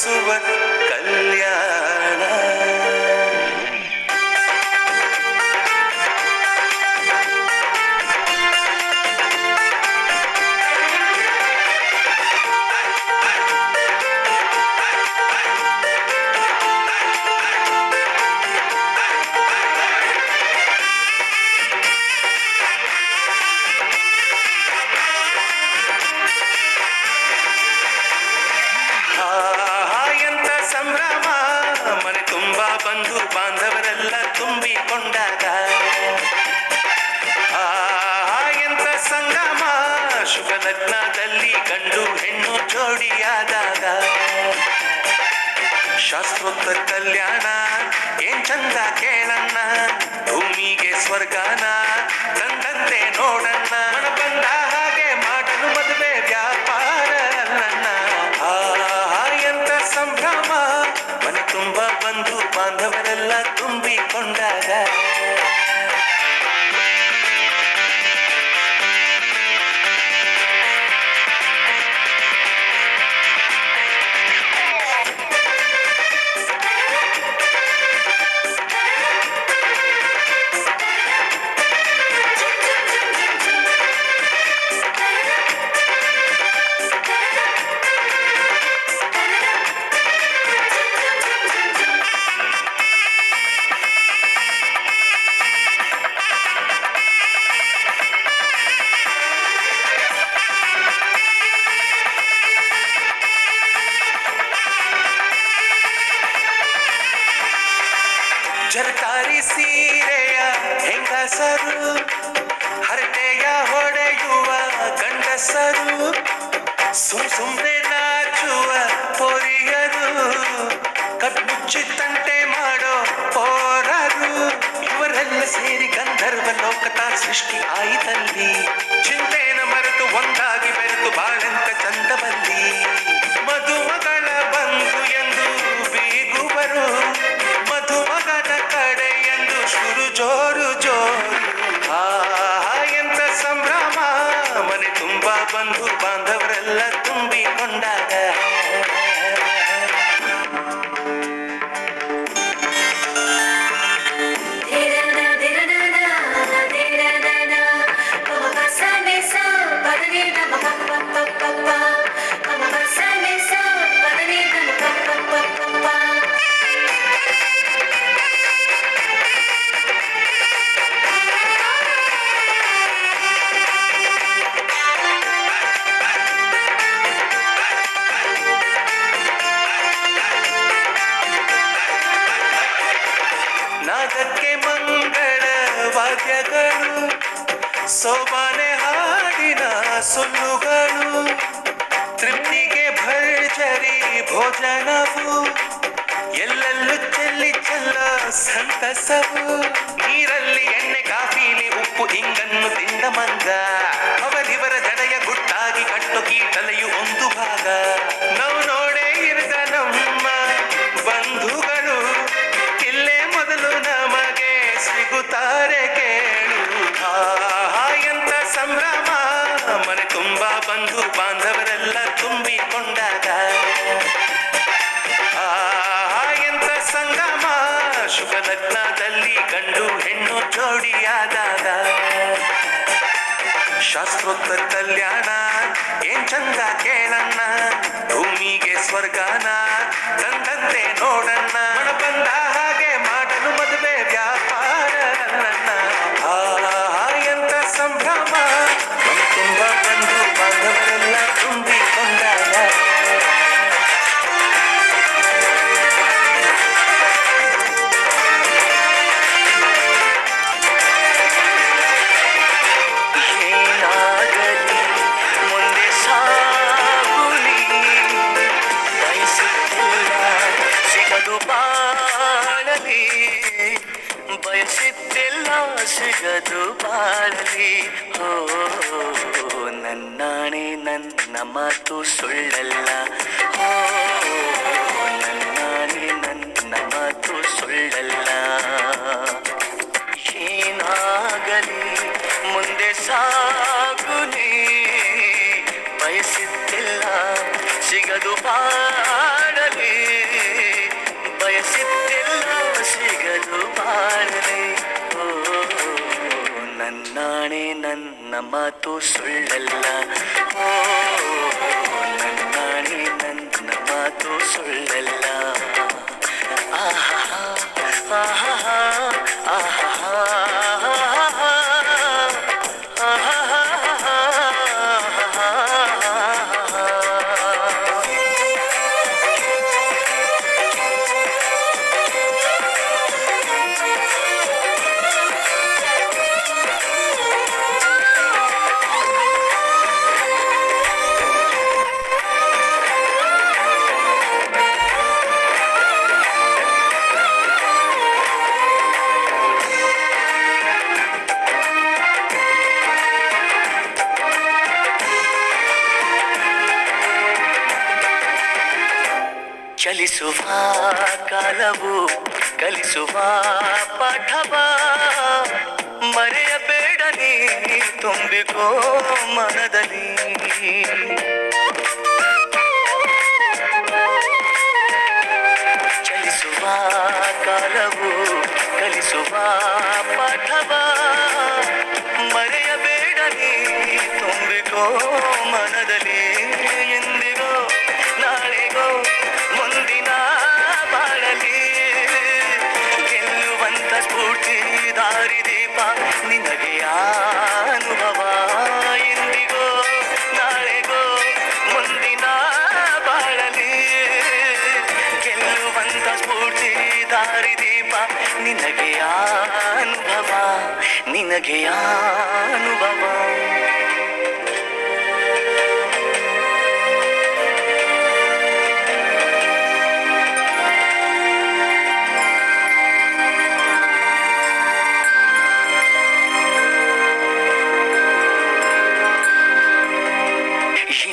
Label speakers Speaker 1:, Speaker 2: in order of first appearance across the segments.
Speaker 1: ತೋರಿಸುವ ಕಲ್ಯಾಣ. ಸಂಭ್ರಮ ಮನೆ ತುಂಬಾ ಬಂಧು ಬಾಂಧವರೆಲ್ಲ ತುಂಬಿಕೊಂಡಾಗ, ಎಂತ ಸಂಗಮ ಶುಭ ಲಗ್ನದಲ್ಲಿ ಗಂಡು ಹೆಣ್ಣು ಜೋಡಿಯಾದಾಗ. ಶಾಸ್ತ್ರೋಕ್ತ ಕಲ್ಯಾಣ ಏನ್ ಚಂದ ಕೇಳಣ್ಣ, ಭೂಮಿಗೆ ಸ್ವರ್ಗಾನ ತಂದಂತೆ ನೋಡಣ್ಣ. ಮನ ಬಂದ ಹಾಗೆ ಮಾಡಲು ಮದುವೆ ವ್ಯಾಪಾರ ಅಲ್ಲಣ್ಣ. ಎಂತ ಸಂಭ್ರಮ ಮನೆ ತುಂಬ ಬಂಧು ಬಾಂಧವರೆಲ್ಲ ತುಂಬಿಕೊಂಡಾಗ. ಜರಕಾರಿ ಸೀರೆಯ ಹೆಂಗಸರು, ಹರಟೆಯ ಹೊಡೆಯುವ ಗಂಡಸರು, ಸುಮ್ನೆ ನಾಚುವ ಪೊರಿಯರು, ಕಟ್ಮುಚ್ಚಿ ತಂಟೆ ಮಾಡೋ ಪೋರರು, ಇವರೆಲ್ಲ ಸೇರಿ ಗಂಧರ್ವ ಲೋಕದ ಸೃಷ್ಟಿ ಆಯಿತಲ್ಲಿ. ಚಿಂತೆನ ಮರೆತು ಒಂದಾಗಿ ಬೆರೆತು ಬಾಳೆಂತ ಚಂದವಲ್ಲಿ. ಮದುಮಗಳ ಬಂಧು ಎಂದು ಬೀಗುವರು, ಮಧುಮಗನ ಕಡೆ ಎಂದು ಶುರು ಜೋರು ಜೋರು. ಎಂತ ಸಂಭ್ರಮ ಮನೆ ತುಂಬ ಬಂಧು ಬಾಂಧವರೆಲ್ಲ ತುಂಬಿಕೊಂಡಾಗ. ನಾದಕ್ಕೆ ಮಂಗಳ ವಾದ್ಯಗಳು, ಸೋಬಾನೆ ಹಾಡಿನ ಸುಳ್ಳುಗಳು, ತೃಪ್ತಿಗೆ ಭರ್ಜರಿ ಭೋಜನವು, ಎಲ್ಲೆಲ್ಲೂ ಚೆಲ್ಲಿ ಚೆಲ್ಲ ಸಂತಸವು. ನೀರಲ್ಲಿ ಎಣ್ಣೆ ಕಾಫಿಲಿ ಉಪ್ಪು ಇಂಗನ್ನು ತಿಂದ ಮಂಗ, ಅವರಿವರ ಜಡೆಯ ಗುಟ್ಟಾಗಿ ಕಟ್ಟು ಕೀಟಲೆಯು ಒಂದು ಭಾಗ. ನಾವು ನೋಡೇ ಇರದ ನಮ್ಮ ಬಂಧುಗಳು ಇಲ್ಲೇ ಮೊದಲು ನಮಗೆ ಸಿಗುತ್ತಾರೆ ಕೇಳು. ಎಂತ ಸಂಭ್ರಮ ಮನೆ ತುಂಬ ಬಂಧು ಬಾಂಧವರೆಲ್ಲ ತುಂಬಿಕೊಂಡಾಗ. ಎಂತ ಸಂಗಮ ಶುಭ ಲಗ್ನದಲ್ಲಿ ಗಂಡು ಹೆಣ್ಣು ಜೋಡಿಯಾದಾಗ. ಶಾಸ್ತ್ರೋಕ್ತ ಕಲ್ಯಾಣ ಏನ್ ಚಂದ ಕೇಳಣ್ಣ, ಭೂಮಿಗೆ ಸ್ವರ್ಗಾನ ತಂದಂತೆ ನೋಡಣ್ಣ. ಮನ ಬಂದ ಹಾಗೆ ಮಾಡಲು ಮದುವೆ ವ್ಯಾಪಾರ ಅಲ್ಲಣ್ಣ. ಎಂತ ಸಂಭ್ರಮ ಮನೆ ತುಂಬ ಬಂಧು ಬಾಂಧವರೆಲ್ಲ ತುಂಬಿಕೊಂಡಾಗ. ಏನಾಗಲಿ ಮುಂದೆ ಸಾಗುಲಿ, ಬಯಸುತ್ತಿಲ್ಲ ಸಿಗದು ಬಾಳಲಿ, ಬಯಸಿದ್ದೆಲ್ಲ ಸಿಗದು ಬಾಳಲಿ. ಓ ನನ್ನಾಣೆ ನನ್ನ ಮಾತು ಸುಳ್ಳಲ್ಲ, ಓ ನನ್ನಾಣೆ ನನ್ನ ಮಾತು ಸುಳ್ಳಲ್ಲ. ಏನಾಗಲಿ ಮುಂದೆ ಸಾಗುಲಿ, ಬಯಸಿದ್ದಿಲ್ಲ ಸಿಗದು ಬಾಳಲಿ, ನನ್ನಾಣೆ ನನ್ನ ಮಾತು ಸುಳ್ಳಲ್ಲ. ಓ ನನ್ನಾಣೆ ನನ್ನ ಮಾತು ಸುಳ್ಳಲ್ಲ. ಆಹಾ ಆಹಾ ಆಹಾ ಚಲಿಸುವ ಕಾಲವು ಕಲಿಸುವ ಪಾಠವ ಮರೆಯಬೇಡ ನೀ ತುಂಬಿಕೋ ಮನದಲ್ಲಿ. ಚಲಿಸುವ ಕಾಲವು ಕಲಿಸುವ ಪಾಠವ ಮರೆಯಬೇಡ ನೀ ತುಂಬಿಕೋ ಮನದಲ್ಲಿ. ಎಂದಿಗೋ ನಾಳೆಗೋ ಮುಂದಿನ ಬಾಳಲಿ ಗೆಲ್ಲುವಂತ ಸ್ಫೂರ್ತಿ ದಾರಿದೀಪ ನಿನಗೆ ಅನುಭವ. ಎಂದಿಗೋ ನಾಳೆಗೋ ಮುಂದಿನ ಬಾಳಲಿ ಗೆಲ್ಲುವಂತ ಸ್ಫೂರ್ತಿ ದಾರಿದೀಪ ನಿನಗೆ ಅನುಭವ, ನಿನಗೆ ಅನುಭವ.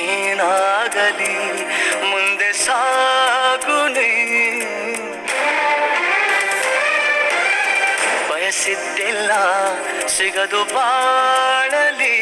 Speaker 1: ಏನಾಗಲಿ ಮುಂದೆ ಸಾಗುನಿ ಬಯಸಿದ್ದೆಲ್ಲ ಸಿಗದು ಬಾಳಲಿ.